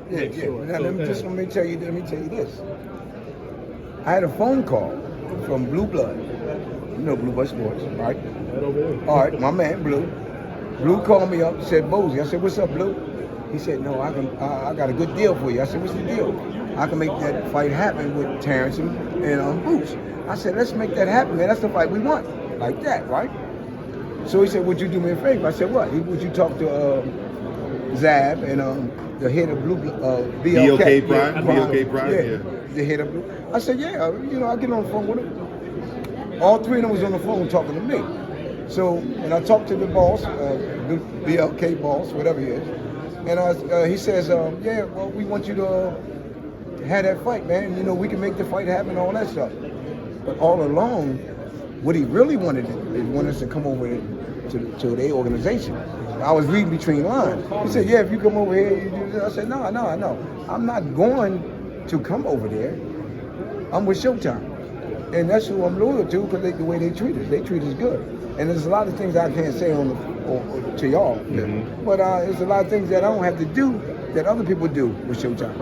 Make sure. Now, let me tell you this. I had a phone call from Blue Blood. You know Blue Blood Sports, right? Right over there. All right, my man Blue. Blue called me up, said, Bozy. I said, what's up, Blue? He said, no, I got a good deal for you. I said, what's the deal? I can make that fight happen with Terrence and Boots. I said, let's make that happen, man. That's the fight we want. Like that, right? So he said, would you do me a favor? I said, what? Would you talk to Zab and the head of Blue BLK Pride? Yeah, the head of Blue. I said, yeah, I get on the phone with him. All three of them was on the phone talking to me. So, and I talked to the boss, BLK boss, whatever he is, and he says, yeah, well, we want you to have that fight, man. We can make the fight happen, all that stuff. But all along, what he really wanted us to come over to their organization. I was reading between lines. He said, yeah, if you come over here, you do this. I said, no. I'm not going to come over there. I'm with Showtime. And that's who I'm loyal to because the way they treat us. They treat us good. And there's a lot of things I can't say to y'all. Mm-hmm. But there's a lot of things that I don't have to do that other people do with Showtime.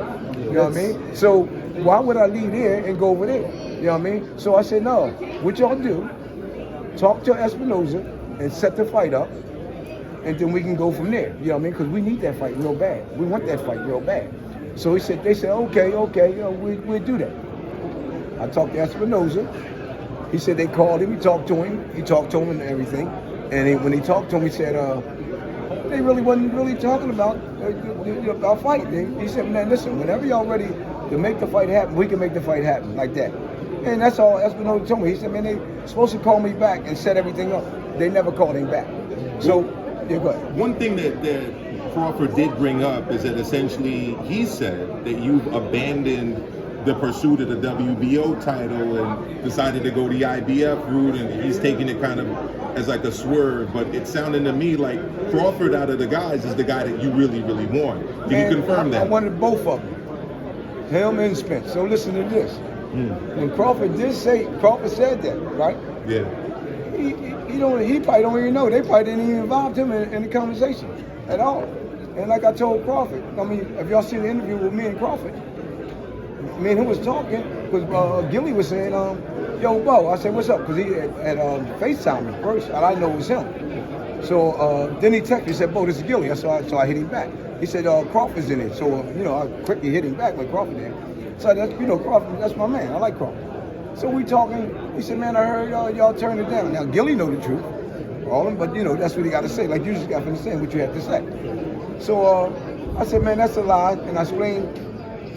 You know what I mean? So why would I leave there and go over there? You know what I mean? So I said, no. What y'all do, talk to Espinoza and set the fight up. And then we can go from there. You know what I mean? Because we need that fight real bad. We want that fight real bad. So they said, okay, we'll do that. I talked to Espinoza. He said they called him. He talked to him and everything. And when he talked to him, he said, they really wasn't really talking about fighting. He said, man, listen, whenever y'all ready to make the fight happen, we can make the fight happen like that. And that's all Espinoza told me. He said, man, they supposed to call me back and set everything up. They never called him back. So, yeah, go ahead. One thing that Crawford did bring up is that essentially he said that you've abandoned the pursuit of the WBO title and decided to go the IBF route, and he's taking it kind of as like a swerve. But it sounded to me like Crawford, out of the guys, is the guy that you really, really want. Can you confirm that? I wanted both of them, him and Spence. So listen to this. When Crawford said that, right? Yeah. He probably don't even know. They probably didn't even involve him in the conversation at all. And like I told Crawford, I mean, if y'all see the interview with me and Crawford, me and him was talking because Gilly was saying, yo, Bo. I said, what's up? Because he had FaceTime me first, and I know it was him. So then he texted me, said, Bo, this is Gilly. So I hit him back. He said, Crawford's in it. So, I quickly hit him back like Crawford did. So that's, Crawford, that's my man. I like Crawford. So we talking. He said, man, I heard y'all turned it down. Now, Gilly know the truth. All of them, but, that's what he got to say. Like, you just got to understand what you have to say. So I said, man, that's a lie. And I explained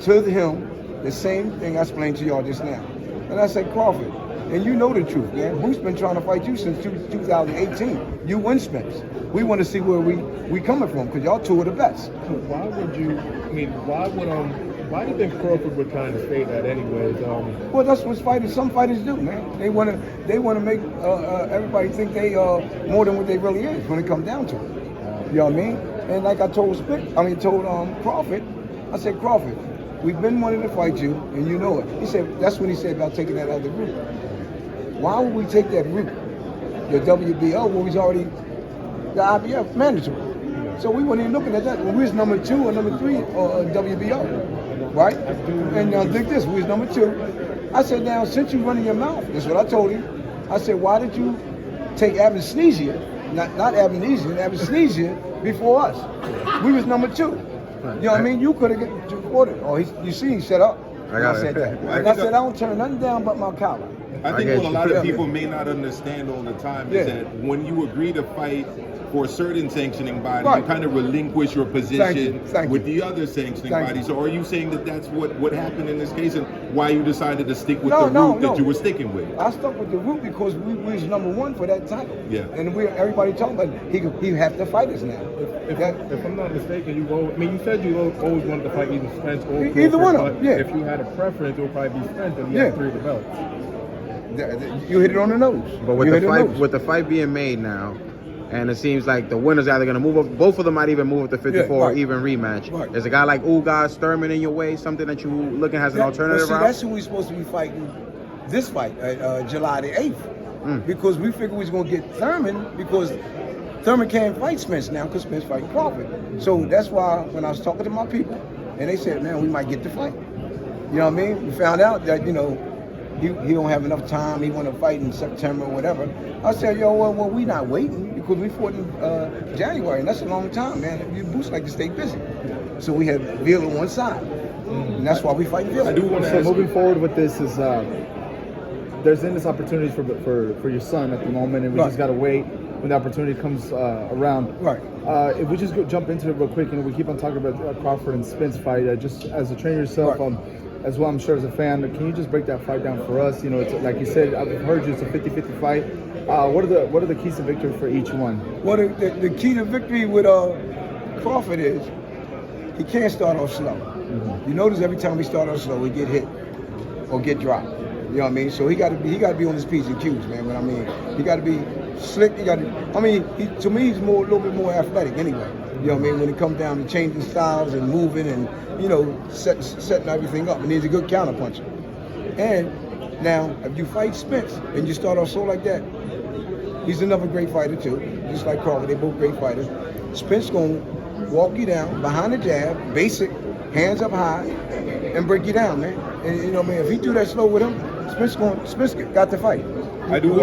to him the same thing I explained to y'all just now. And I said, Crawford, and you know the truth, man. Who's been trying to fight you since 2018? You win Spence. We want to see where we coming from, because y'all two are the best. Why do you think Crawford would kind of say that anyways? Well, that's what some fighters do, man. They want to make everybody think they are more than what they really is when it comes down to it. You know what I mean? And like I told Crawford, I said, Crawford, we've been wanting to fight you, and you know it. He said, that's when he said about taking that other route. Why would we take that route, the WBO, when we's already the IBF mandatory? So we weren't even looking at that. When we was number 2 or number 3 WBO, right? And think this, we was number 2. I said, now, since you running your mouth, that's what I told him. I said, why did you take anesthesia, not anesthesia, before us? We was number 2. You know what I mean? You could have reported. Oh, you see, he shut up. I said that. And I said, I don't turn nothing down but my collar. I think what a lot of people may not understand all the time is that when you agree to fight for a certain sanctioning body, you kind of relinquish your position with the other sanctioning body. So are you saying that that's what happened in this case and why you decided to stick with the route that you were sticking with? I stuck with the route because we was number 1 for that title. Yeah. And everybody talking about he have to fight us now. If I'm not mistaken, you said you always wanted to fight either Spence or Crawford, either one of them. Yeah. If you had a preference, it would probably be Spence, and you have 3 of the belts. You hit it on the nose. But with the fight being made now, and it seems like the winner's either going to move up, both of them might even move up to 54 or even rematch. Right. There's a guy like Ugas Thurman in your way, something that you looking as an alternative route? That's who we're supposed to be fighting this fight, July the 8th. Because we figured we was going to get Thurman because Thurman can't fight Spence now because Spence fighting Crawford. So that's why when I was talking to my people, and they said, man, we might get the fight. You know what I mean? We found out that, you know, he don't have enough time. He want to fight in September or whatever. I said, yo, well, we not waiting because we fought in January, and that's a long time, man. You boosts like to stay busy. So we had Veal on one side, and that's why we fight Veal. I do want to So ask moving forward with this is there's endless opportunities for your son at the moment, and we just gotta wait when the opportunity comes around. Right. If we just jump into it real quick, we keep on talking about Crawford and Spence fight. Just as a trainer yourself, Right. as well, I'm sure as a fan, can you just break that fight down for us? You know, it's like you said, I've heard you, it's a 50-50 fight. What are the keys to victory for each one? Well, the key to victory with Crawford is he can't start off slow. You notice every time he start off slow, he get hit or get dropped. You know what I mean? So he got to be on his P's and Q's, man. But I mean, he got to be slick. To me, he's a little bit more athletic anyway. You know what I mean? When it comes down to changing styles and moving and, you know, setting everything up. And he's a good counterpuncher. And now, if you fight Spence and you start off slow like that, he's another great fighter too. Just like Crawford, they're both great fighters. Spence gonna walk you down behind the jab, basic, hands up high, and break you down, man. And you know what I mean? If he do that slow with him, Spence got the fight. I do